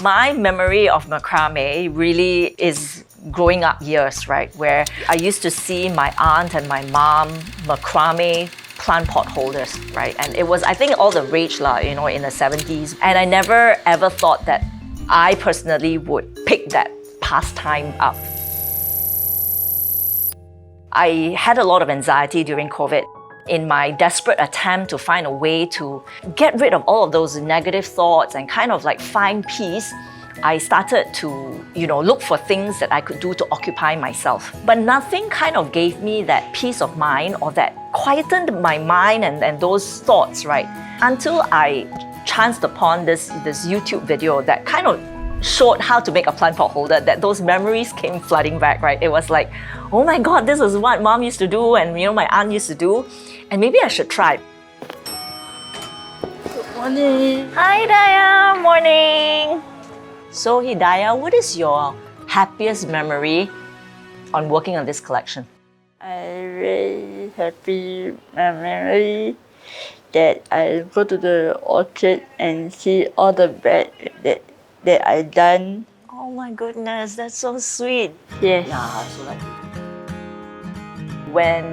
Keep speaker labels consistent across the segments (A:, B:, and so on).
A: My memory of macrame really is growing up years, right? Where I used to see my aunt and my mom macrame plant pot holders, right? And it was, I think, all the rage in the 70s. And I never ever thought that I personally would pick that pastime up. I had a lot of anxiety during COVID. In my desperate attempt to find a way to get rid of all of those negative thoughts and kind of like find peace, I started to, look for things that I could do to occupy myself. But nothing kind of gave me that peace of mind or that quietened my mind and those thoughts, right? Until I chanced upon this YouTube video that kind of showed how to make a plant pot holder, that those memories came flooding back, right? It was like, oh my God, this is what mom used to do and my aunt used to do, and maybe I should try.
B: Good morning.
A: Hi Hidayah, morning. So Hidayah, what is your happiest memory on working on this collection?
B: I'm very happy memory that I go to the orchard and see all the bed that I done.
A: Oh my goodness, that's so sweet.
B: Yes.
A: Yeah, so like when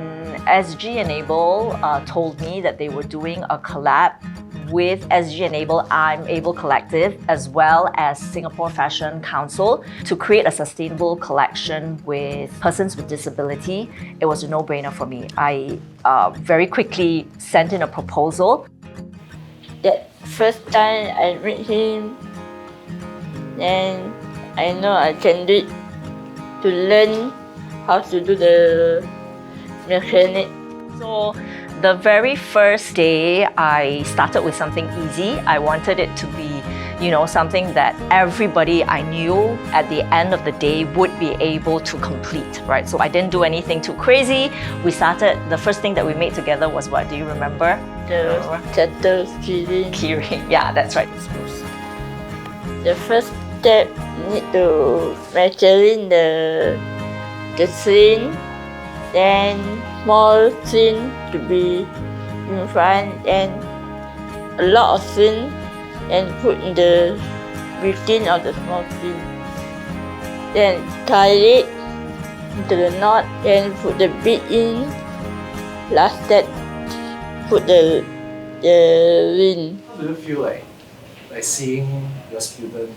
A: SG Enable told me that they were doing a collab with SG Enable, I'm Able Collective, as well as Singapore Fashion Council to create a sustainable collection with persons with disability, it was a no-brainer for me. I very quickly sent in a proposal.
B: That first time I meet him, and I know I can do it, to learn how to do the mechanic.
A: So the very first day, I started with something easy. I wanted it to be, something that everybody I knew at the end of the day would be able to complete, right? So I didn't do anything too crazy. We started, the first thing that we made together was what, do you remember?
B: The turtle keyring.
A: Keyring, yeah, that's right.
B: The first step, need to measuring the scene, then small scene to be in front, and a lot of scene, and put in the within of the small scene. Then tie it into the knot, then put the bead in. Last step, put the ring.
C: How do you feel like seeing your student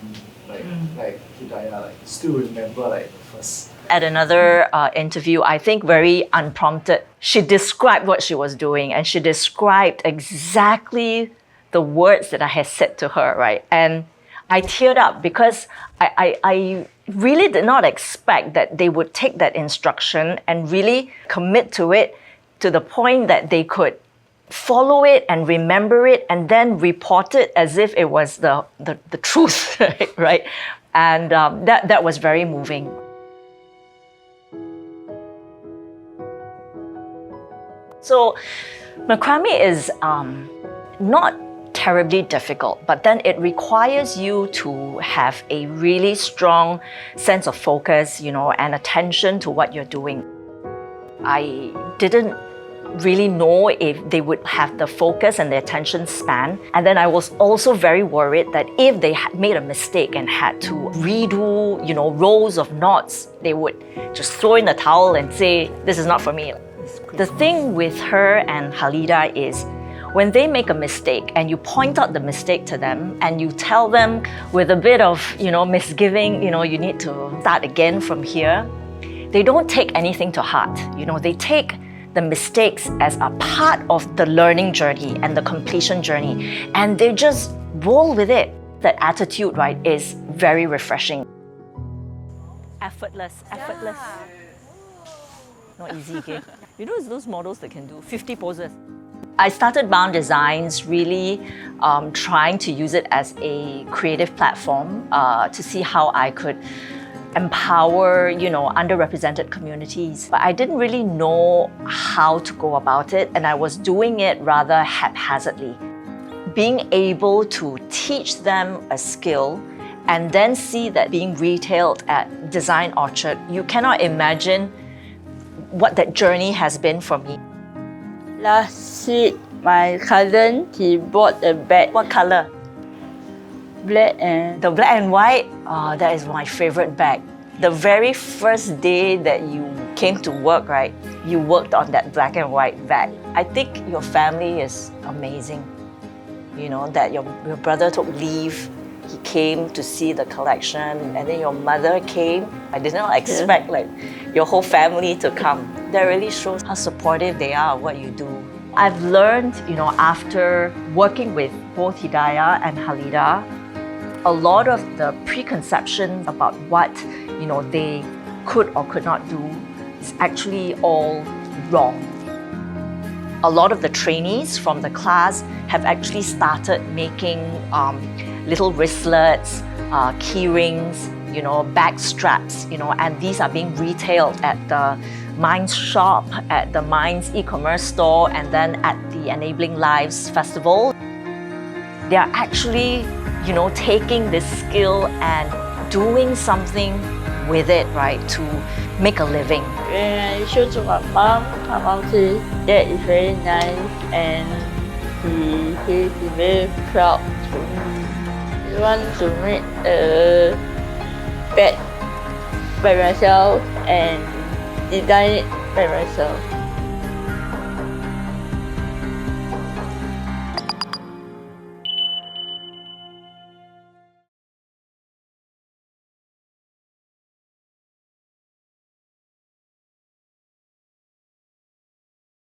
C: like Hidayah still remember the first?
A: At another interview, I think very unprompted, she described what she was doing and she described exactly the words that I had said to her, right? And I teared up because I really did not expect that they would take that instruction and really commit to it to the point that they could follow it and remember it and then report it as if it was the truth, right? And that was very moving. So macrame is not terribly difficult, but then it requires you to have a really strong sense of focus, and attention to what you're doing. I didn't really know if they would have the focus and the attention span. And then I was also very worried that if they had made a mistake and had to redo, rows of knots, they would just throw in the towel and say, this is not for me. The thing with her and Halidah is when they make a mistake and you point out the mistake to them and you tell them with a bit of, misgiving, you need to start again from here, they don't take anything to heart. They take the mistakes as a part of the learning journey and the completion journey, and they just roll with it. That attitude, right, is very refreshing. Effortless. Not easy, okay? It's those models that can do 50 poses. I started Bound Designs really trying to use it as a creative platform to see how I could empower, underrepresented communities. But I didn't really know how to go about it, and I was doing it rather haphazardly. Being able to teach them a skill and then see that being retailed at Design Orchard, you cannot imagine what that journey has been for me.
B: Last week, my cousin, he bought a bag.
A: What color?
B: black and
A: The black and white, that is my favorite bag. The very first day that you came to work, right, you worked on that black and white bag. I think your family is amazing. You know, that your brother took leave, he came to see the collection, and then your mother came. I did not expect like your whole family to come. That really shows how supportive they are of what you do. I've learned, you know, after working with both Hidayah and Halidah, a lot of the preconceptions about what, you know, they could or could not do is actually all wrong. A lot of the trainees from the class have actually started making little wristlets, key rings, you know, bag straps, you know, and these are being retailed at the Minds shop, at the Minds e-commerce store, and then at the Enabling Lives Festival. They are actually, you know, taking this skill and doing something with it, right, to make a living.
B: when I show to my mom says that is very nice and he's very proud to me. I want to make a bag by myself and design it by myself.